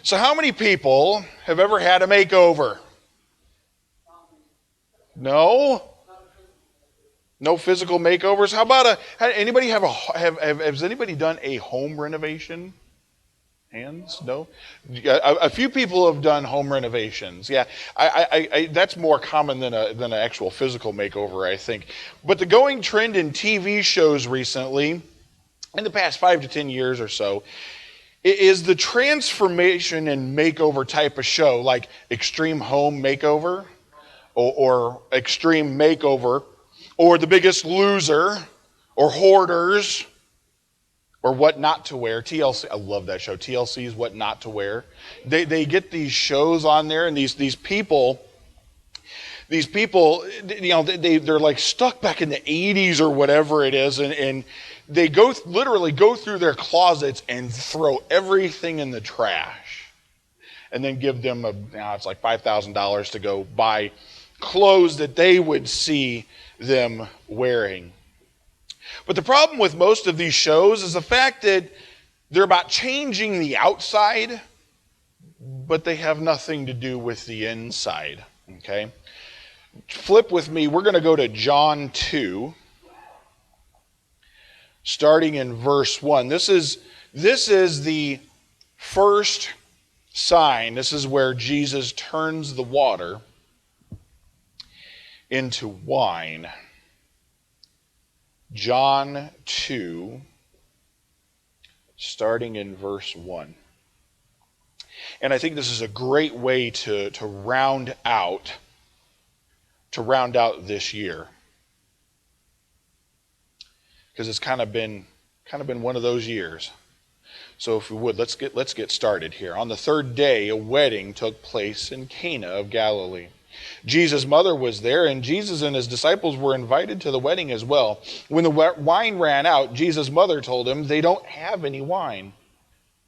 So how many people have ever had a makeover? No? No physical makeovers? How about anybody has anybody done a home renovation? Hands? No? A few people have done home renovations. Yeah, that's more common than an actual physical makeover, I think. But the going trend in TV shows recently, in the past 5 to 10 years or so, is the transformation and makeover type of show, like Extreme Home Makeover or Extreme Makeover or The Biggest Loser or Hoarders or What Not to Wear. TLC, I love that show. TLC's What Not to Wear. They get these shows on there, and these people, they're like stuck back in the 80s or whatever it is, and they literally go through their closets and throw everything in the trash, and then give them it's like $5,000 to go buy clothes that they would see them wearing. But the problem with most of these shows is the fact that they're about changing the outside, but they have nothing to do with the inside. Okay? Flip with me. We're going to go to John 2, starting in verse 1. This is the first sign. This is where Jesus turns the water into wine. John 2, starting in verse 1. And I think this is a great way to round out this year, because it's kind of been one of those years. So if we would, let's get started here. On the third day, a wedding took place in Cana of Galilee. Jesus' mother was there, and Jesus and his disciples were invited to the wedding as well. When the wine ran out, Jesus' mother told him, "They don't have any wine."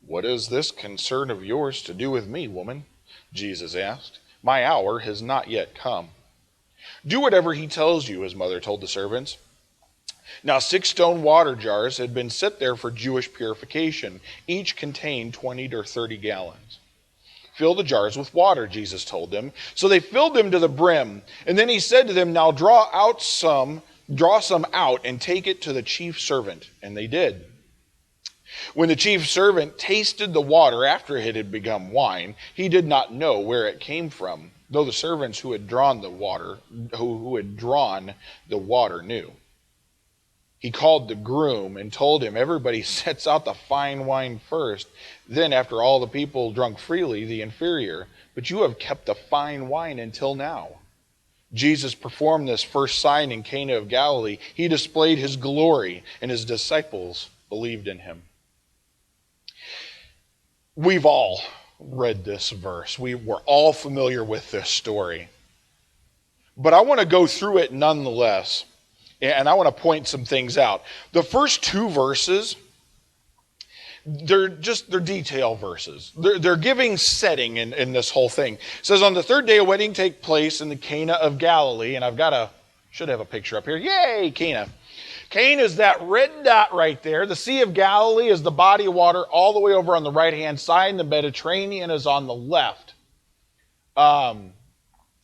"What is this concern of yours to do with me, woman?" Jesus asked. "My hour has not yet come." "Do whatever he tells you," his mother told the servants. Now 6 stone water jars had been set there for Jewish purification. Each contained 20 or 30 gallons. "Fill the jars with water," Jesus told them. So they filled them to the brim. And then he said to them, "Now draw some out and take it to the chief servant." And they did. When the chief servant tasted the water after it had become wine, he did not know where it came from, though the servants who had drawn the water knew. He called the groom and told him, "Everybody sets out the fine wine first. Then, after all the people drunk freely, the inferior. But you have kept the fine wine until now." Jesus performed this first sign in Cana of Galilee. He displayed his glory, and his disciples believed in him. We've all read this verse. We're all familiar with this story. But I want to go through it nonetheless. And I want to point some things out. The first 2 verses, they're detail verses. They're giving setting in this whole thing. It says, on the third day, a wedding take place in the Cana of Galilee. And should have a picture up here. Yay, Cana. Cana is that red dot right there. The Sea of Galilee is the body of water all the way over on the right-hand side. And the Mediterranean is on the left. And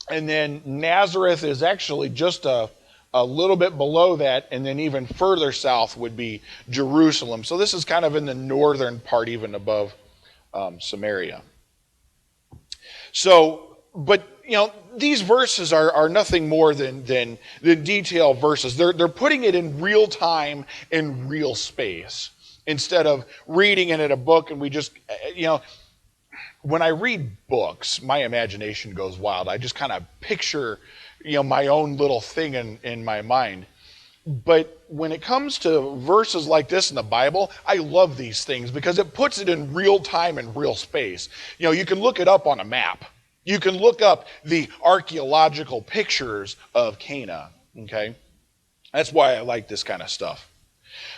then Nazareth is actually just a little bit below that, and then even further south would be Jerusalem. So this is kind of in the northern part, even above Samaria. So, but these verses are nothing more than detail verses. They're putting it in real time and real space instead of reading it in a book. And we just when I read books, my imagination goes wild. I just kind of picture my own little thing in my mind. But when it comes to verses like this in the Bible, I love these things because it puts it in real time and real space. You can look it up on a map. You can look up the archaeological pictures of Cana, okay? That's why I like this kind of stuff.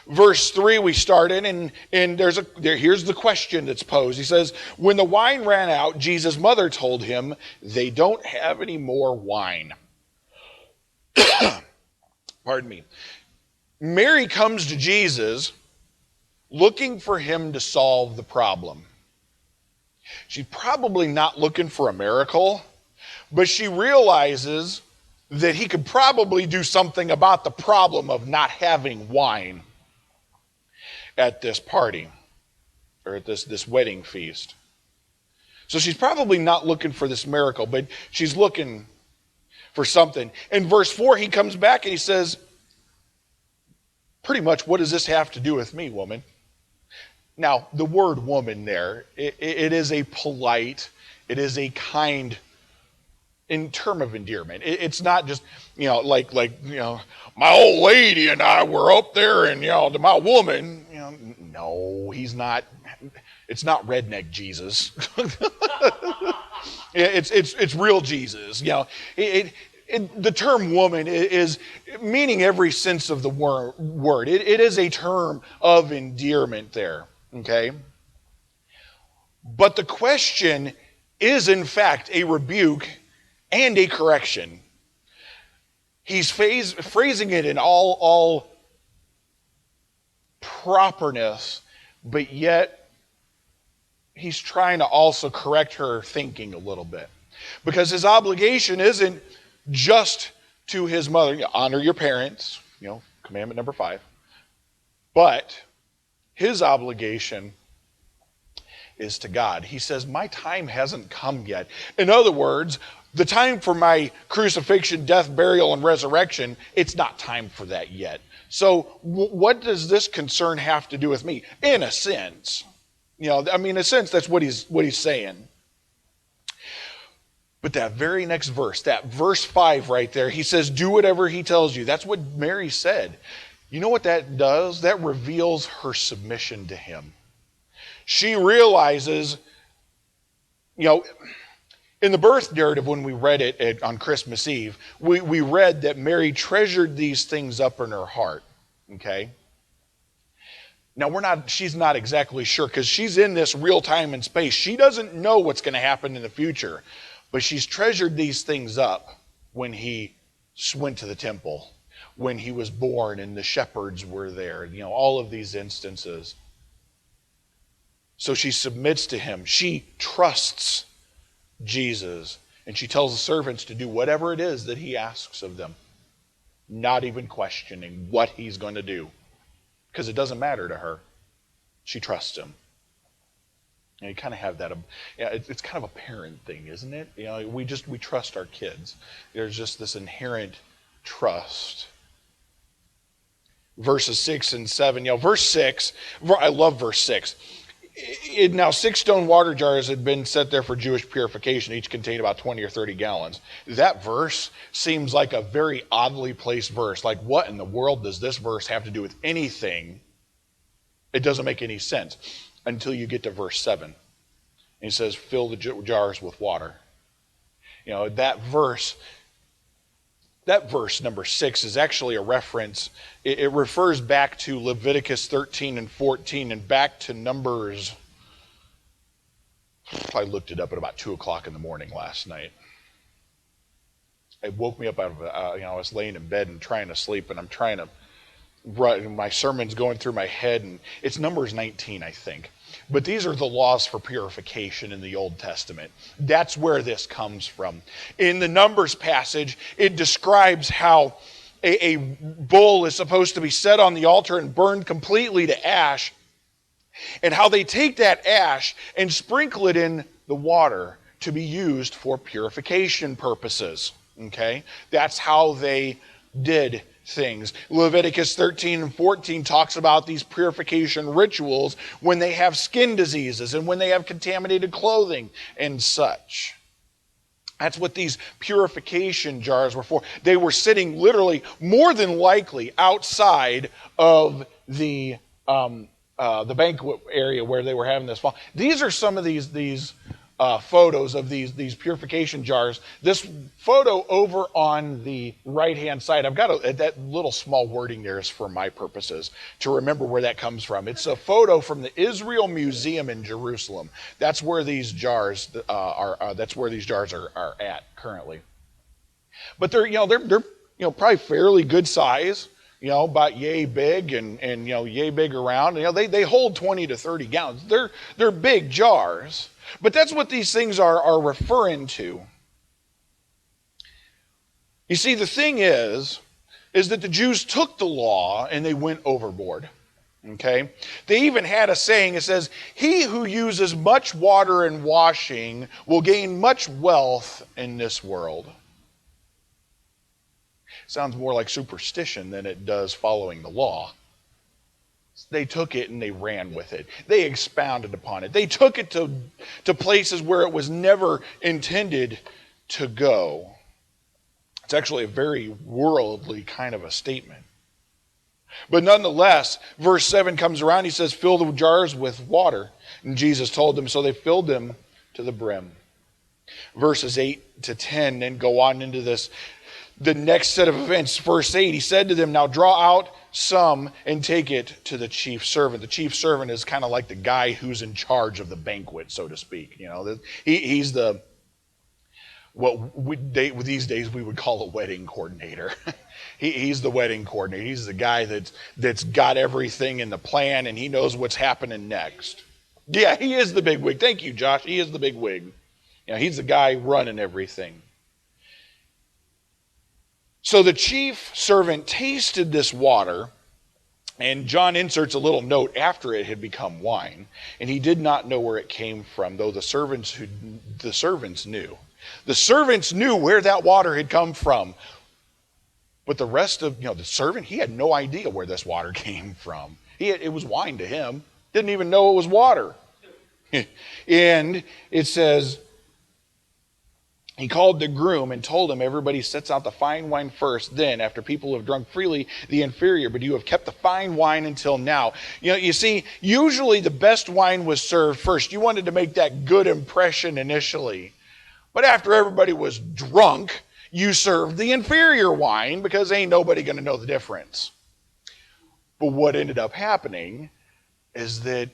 Verse 3 we start in, and here's the question that's posed. He says, when the wine ran out, Jesus' mother told him, "They don't have any more wine." Pardon me. Mary comes to Jesus looking for him to solve the problem. She's probably not looking for a miracle, but she realizes that he could probably do something about the problem of not having wine at this party or at this wedding feast. So she's probably not looking for this miracle, but she's looking for something. In verse 4, he comes back and he says, pretty much, what does this have to do with me, woman? Now, the word woman there, it is a polite, it is a kind in term of endearment. It's not just, like my old lady and I were up there and, to my woman, no, he's not. It's not redneck Jesus. It's real Jesus. The term woman is meaning every sense of the word. It is a term of endearment there. Okay? But the question is, in fact, a rebuke and a correction. He's phrasing it in all properness, but yet he's trying to also correct her thinking a little bit. Because his obligation isn't just to his mother, honor your parents, commandment number 5. But his obligation is to God. He says, my time hasn't come yet. In other words, the time for my crucifixion, death, burial, and resurrection, it's not time for that yet. So what does this concern have to do with me? In a sense. In a sense, that's what he's saying. But that very next verse, that verse 5 right there, he says, do whatever he tells you. That's what Mary said. You know what that does? That reveals her submission to him. She realizes, in the birth narrative, when we read it on Christmas Eve, we read that Mary treasured these things up in her heart. Okay? Now, she's not exactly sure because she's in this real time and space. She doesn't know what's going to happen in the future, but she's treasured these things up when he went to the temple, when he was born and the shepherds were there, all of these instances. So she submits to him. She trusts Jesus, and she tells the servants to do whatever it is that he asks of them, not even questioning what he's going to do, because it doesn't matter to her. She trusts him. You kind of have that. It's kind of a parent thing, isn't it? We trust our kids. There's just this inherent trust. Verses 6 and 7. Verse 6. I love verse 6. Now 6 stone water jars had been set there for Jewish purification. Each contained about 20 or 30 gallons. That verse seems like a very oddly placed verse. Like, what in the world does this verse have to do with anything? It doesn't make any sense until you get to verse 7. And he says, fill the jars with water. That verse number 6 is actually a reference. It refers back to Leviticus 13 and 14 and back to Numbers. I looked it up at about 2 o'clock in the morning last night. It woke me up out of I was laying in bed and trying to sleep, and I'm trying to my sermon's going through my head, and it's Numbers 19, I think. But these are the laws for purification in the Old Testament. That's where this comes from. In the Numbers passage, it describes how a bull is supposed to be set on the altar and burned completely to ash, and how they take that ash and sprinkle it in the water to be used for purification purposes. Okay? That's how they did things. Leviticus 13 and 14 talks about these purification rituals when they have skin diseases and when they have contaminated clothing and such. That's what these purification jars were for. They were sitting literally, more than likely, outside of the banquet area where they were having this fall. These are some of these photos of these purification jars. This photo over on the right-hand side, I've got that little small wording there is for my purposes to remember where that comes from. It's a photo from the Israel Museum in Jerusalem. That's where these jars are. That's where these jars are at currently. But they're probably fairly good size. about yay big and yay big around. They hold 20 to 30 gallons. They're big jars. But that's what these things are referring to. You see, the thing is that the Jews took the law and they went overboard. Okay? They even had a saying. It says, "He who uses much water in washing will gain much wealth in this world." Sounds more like superstition than it does following the law. They took it and they ran with it. They expounded upon it. They took it to places where it was never intended to go. It's actually a very worldly kind of a statement. But nonetheless, verse 7 comes around. He says, "Fill the jars with water." And Jesus told them, so they filled them to the brim. Verses 8 to 10 then go on into the next set of events. Verse 8, he said to them, "Now draw out some and take it to the chief servant." The chief servant is kind of like the guy who's in charge of the banquet, so to speak. He's the, these days we would call a wedding coordinator. He's the wedding coordinator. He's the guy that's got everything in the plan, and he knows what's happening next. Yeah, he is the big wig. Thank you, Josh. He is the big wig. He's the guy running everything. So the chief servant tasted this water, and John inserts a little note after it had become wine, and he did not know where it came from, though the servants knew. The servants knew where that water had come from. But the rest of, the servant, he had no idea where this water came from. It was wine to him. Didn't even know it was water. And it says, he called the groom and told him, "Everybody sets out the fine wine first, then, after people have drunk freely, the inferior. But you have kept the fine wine until now." You see, usually the best wine was served first. You wanted to make that good impression initially. But after everybody was drunk, you served the inferior wine because ain't nobody going to know the difference. But what ended up happening is that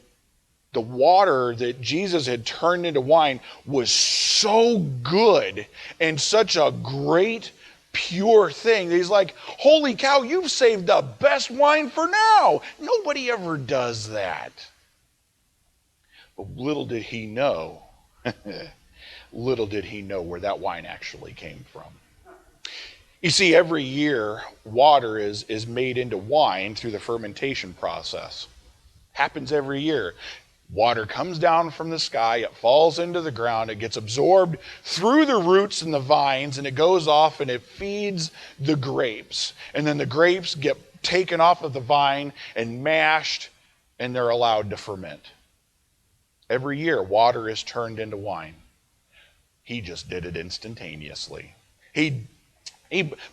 the water that Jesus had turned into wine was so good and such a great, pure thing that he's like, "Holy cow, you've saved the best wine for now." Nobody ever does that. But little did he know where that wine actually came from. You see, every year, water is made into wine through the fermentation process. Happens every year. Water comes down from the sky, it falls into the ground, it gets absorbed through the roots and the vines, and it goes off and it feeds the grapes. And then the grapes get taken off of the vine and mashed, and they're allowed to ferment. Every year, water is turned into wine. He just did it instantaneously. He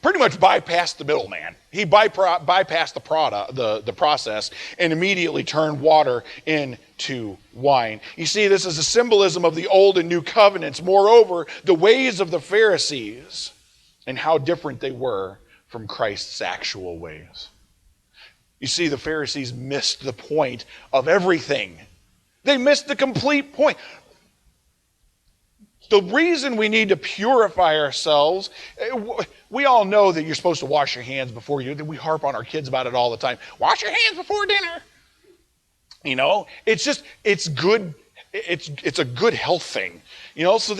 pretty much bypassed the middleman. He bypassed the process and immediately turned water into wine. You see, this is a symbolism of the old and new covenants. Moreover, the ways of the Pharisees and how different they were from Christ's actual ways. You see, the Pharisees missed the point of everything. They missed the complete point. The reason we need to purify ourselves, we all know that you're supposed to wash your hands before you. We harp on our kids about it all the time. Wash your hands before dinner. It's good. It's a good health thing. So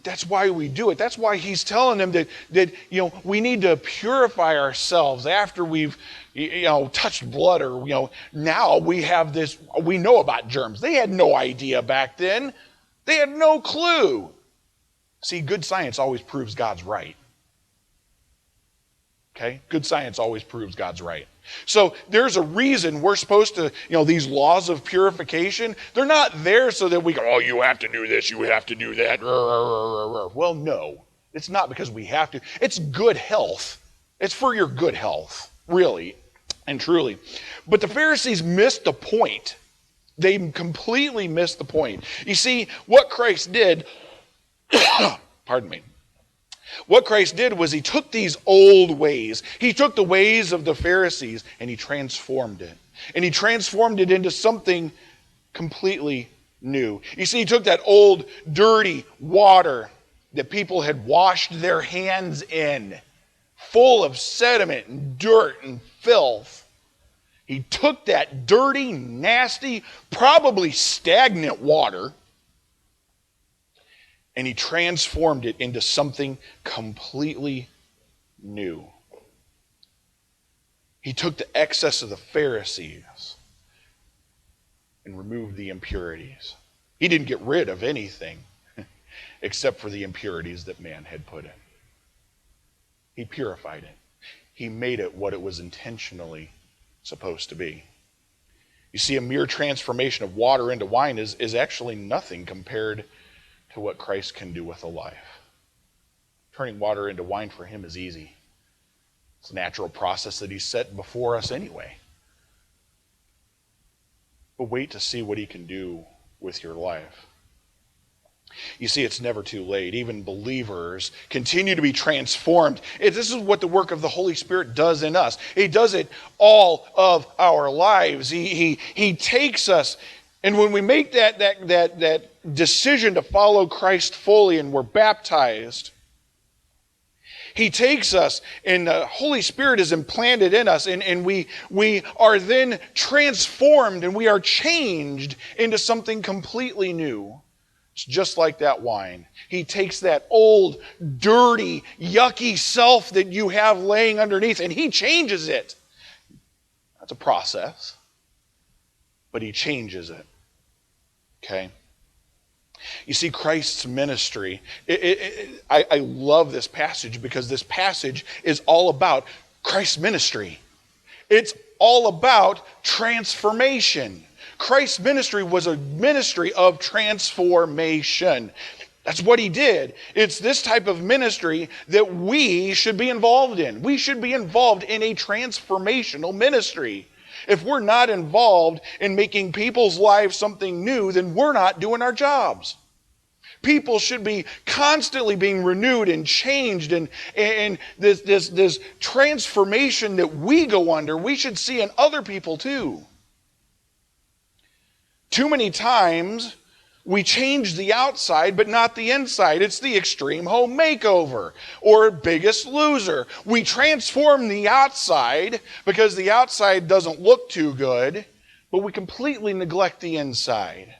that's why we do it. That's why he's telling them that we need to purify ourselves after we've touched blood, or now we have this. We know about germs. They had no idea back then. They had no clue. See, good science always proves God's right. Okay? Good science always proves God's right. So there's a reason we're supposed to, these laws of purification, they're not there so that we go, "Oh, you have to do this, you have to do that." Well, no. It's not because we have to. It's good health. It's for your good health, really and truly. But the Pharisees missed the point. They completely missed the point. You see, what Christ did, pardon me, what Christ did was he took these old ways, he took the ways of the Pharisees, and he transformed it. And he transformed it into something completely new. You see, he took that old, dirty water that people had washed their hands in, full of sediment and dirt and filth. He took that dirty, nasty, probably stagnant water, and he transformed it into something completely new. He took the excess of the Pharisees and removed the impurities. He didn't get rid of anything except for the impurities that man had put in. He purified it. He made it what it was intentionally supposed to be. You see, a mere transformation of water into wine is actually nothing compared to what Christ can do with a life. Turning water into wine for him is easy. It's a natural process that he set before us anyway. But wait to see what he can do with your life. You see, it's never too late. Even believers continue to be transformed. This is what the work of the Holy Spirit does in us. He does it all of our lives. He takes us, and when we make that decision to follow Christ fully and we're baptized, He takes us, and the Holy Spirit is implanted in us, and we are then transformed, and we are changed into something completely new. It's just like that wine. He takes that old, dirty, yucky self that you have laying underneath, and he changes it. That's a process, but he changes it. Okay? You see, Christ's ministry, I love this passage because this passage is all about Christ's ministry. It's all about transformation. Christ's ministry was a ministry of transformation. That's what he did. It's this type of ministry that we should be involved in. We should be involved in a transformational ministry. If we're not involved in making people's lives something new, then we're not doing our jobs. People should be constantly being renewed and changed, and this transformation that we go under, we should see in other people too. Too many times we change the outside but not the inside. It's the extreme home makeover or Biggest Loser. We transform the outside because the outside doesn't look too good, but we completely neglect the inside.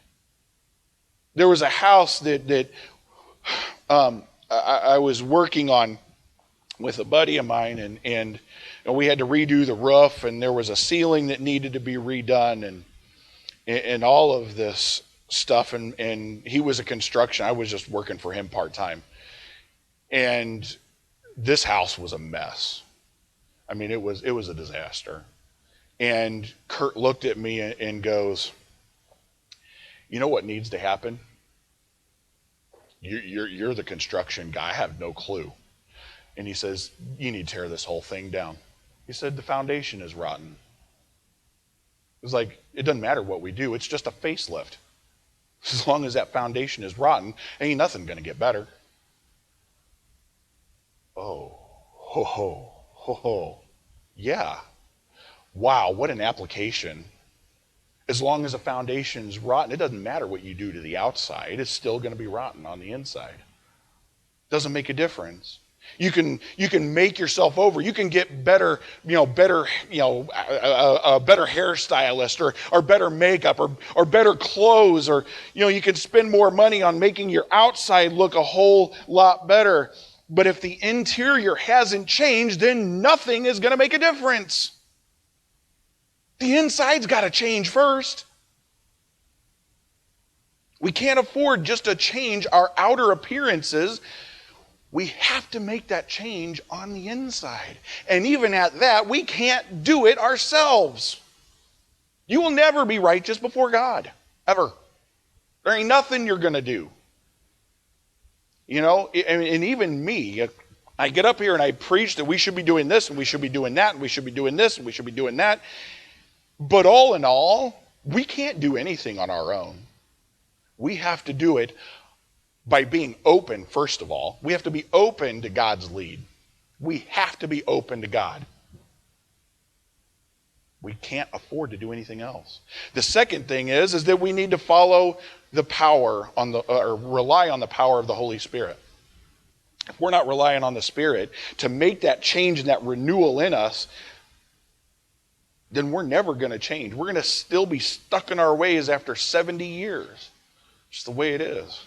There was a house that I was working on with a buddy of mine, and we had to redo the roof, and there was a ceiling that needed to be redone, and all of this stuff, and he was a construction. I was just working for him part-time. And this house was a mess. I mean, it was a disaster. And Kurt looked at me and goes, "You know what needs to happen? You're the construction guy. I have no clue." And he says, "You need to tear this whole thing down." He said, "The foundation is rotten." It was like, it doesn't matter what we do. It's just a facelift. As long as that foundation is rotten, ain't nothing going to get better. Oh, ho, ho, ho, ho. Yeah. Wow, what an application. As long as the foundation is rotten, it doesn't matter what you do to the outside. It's still going to be rotten on the inside. Doesn't make a difference. You can make yourself over. You can get better, a better hairstylist or better makeup or better clothes, or you can spend more money on making your outside look a whole lot better. But if the interior hasn't changed, then nothing is going to make a difference. The inside's got to change first. We can't afford just to change our outer appearances. We have to make that change on the inside. And even at that, we can't do it ourselves. You will never be righteous before God, ever. There ain't nothing you're going to do. And even me, I get up here and I preach that we should be doing this and we should be doing that and we should be doing this and we should be doing that. But all in all, we can't do anything on our own. We have to do it by being open, first of all. We have to be open to God's lead. We have to be open to God. We can't afford to do anything else. The second thing is that we need to follow the power or rely on the power of the Holy Spirit. If we're not relying on the Spirit to make that change and that renewal in us, then we're never going to change. We're going to still be stuck in our ways after 70 years. It's the way it is.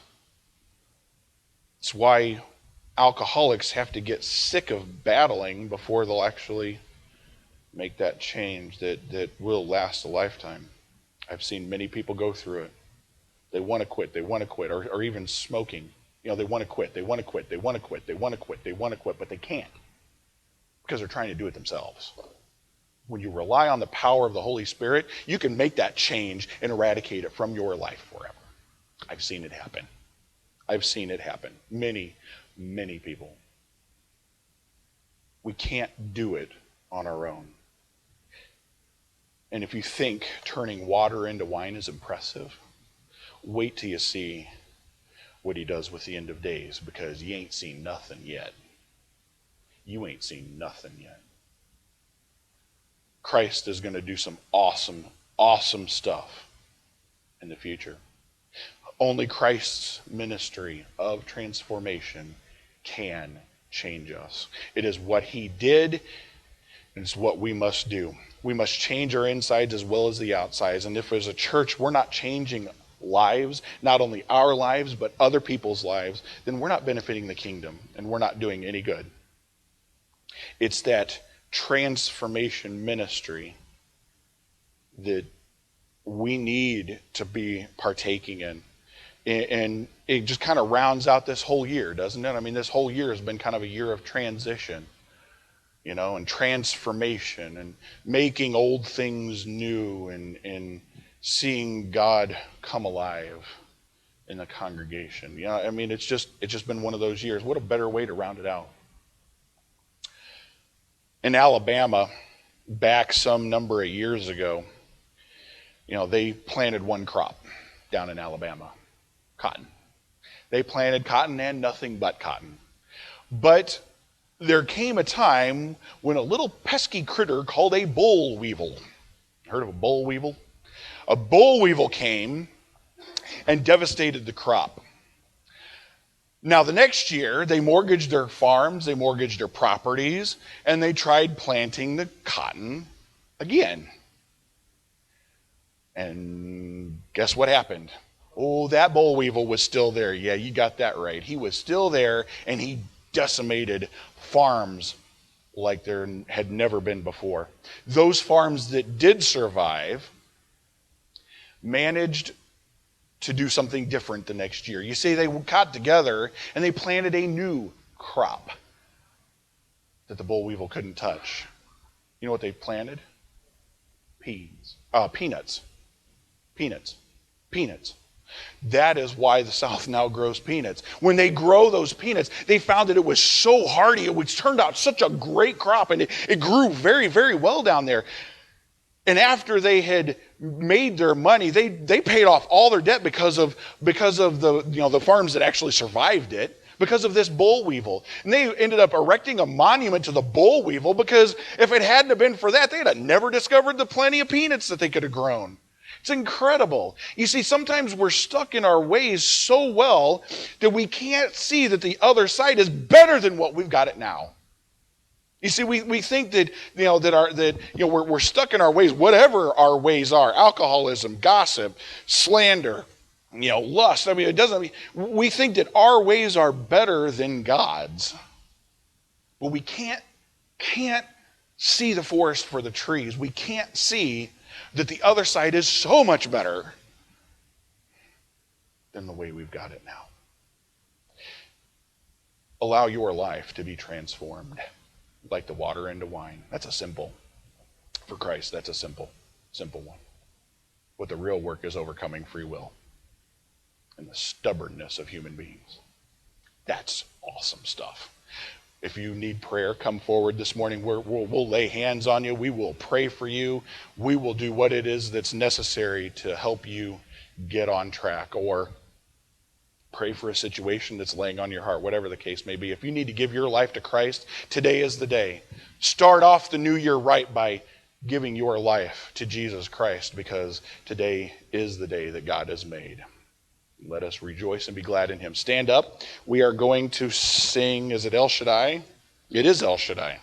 It's why alcoholics have to get sick of battling before they'll actually make that change that will last a lifetime. I've seen many people go through it. They want to quit, or even smoking. They want to quit, they want to quit, but they can't because they're trying to do it themselves. When you rely on the power of the Holy Spirit, you can make that change and eradicate it from your life forever. I've seen it happen. I've seen it happen. Many, many people. We can't do it on our own. And if you think turning water into wine is impressive, wait till you see what he does with the end of days, because you ain't seen nothing yet. You ain't seen nothing yet. Christ is going to do some awesome, awesome stuff in the future. Only Christ's ministry of transformation can change us. It is what he did, and it's what we must do. We must change our insides as well as the outsides. And if as a church we're not changing lives, not only our lives, but other people's lives, then we're not benefiting the kingdom, and we're not doing any good. It's that transformation ministry that we need to be partaking in. And it just kind of rounds out this whole year, doesn't it? I mean, this whole year has been kind of a year of transition, and transformation, and making old things new, and seeing God come alive in the congregation. I mean, it's just been one of those years. What a better way to round it out. In Alabama, back some number of years ago, they planted one crop down in Alabama. Cotton. They planted cotton and nothing but cotton. But there came a time when a little pesky critter called a boll weevil. Heard of a boll weevil? A boll weevil came and devastated the crop. Now the next year, they mortgaged their farms, they mortgaged their properties, and they tried planting the cotton again. And guess what happened? Oh, that boll weevil was still there. Yeah, you got that right. He was still there, and he decimated farms like there had never been before. Those farms that did survive managed to do something different the next year. You see, they got together and they planted a new crop that the boll weevil couldn't touch. You know what they planted? Peanuts. That is why the South now grows peanuts. When they grow those peanuts, they found that it was so hardy. It turned out such a great crop, and it grew very, very well down there. And after they had made their money, they paid off all their debt because of the farms that actually survived it, because of this boll weevil. And they ended up erecting a monument to the boll weevil, because if it hadn't have been for that, they'd have never discovered the plenty of peanuts that they could have grown. It's incredible. You see, sometimes we're stuck in our ways so well that we can't see that the other side is better than what we've got it now. You see, we think that we're stuck in our ways, whatever our ways are: alcoholism, gossip, slander, lust. I mean, we think that our ways are better than God's, but we can't see the forest for the trees. We can't see that the other side is so much better than the way we've got it now. Allow your life to be transformed like the water into wine. That's a simple, for Christ, that's a simple one. What the real work is overcoming free will and the stubbornness of human beings. That's awesome stuff. If you need prayer, come forward this morning. We'll lay hands on you. We will pray for you. We will do what it is that's necessary to help you get on track, or pray for a situation that's laying on your heart, whatever the case may be. If you need to give your life to Christ, today is the day. Start off the new year right by giving your life to Jesus Christ, because today is the day that God has made. Let us rejoice and be glad in him. Stand up. We are going to sing, is it El Shaddai? It is El Shaddai.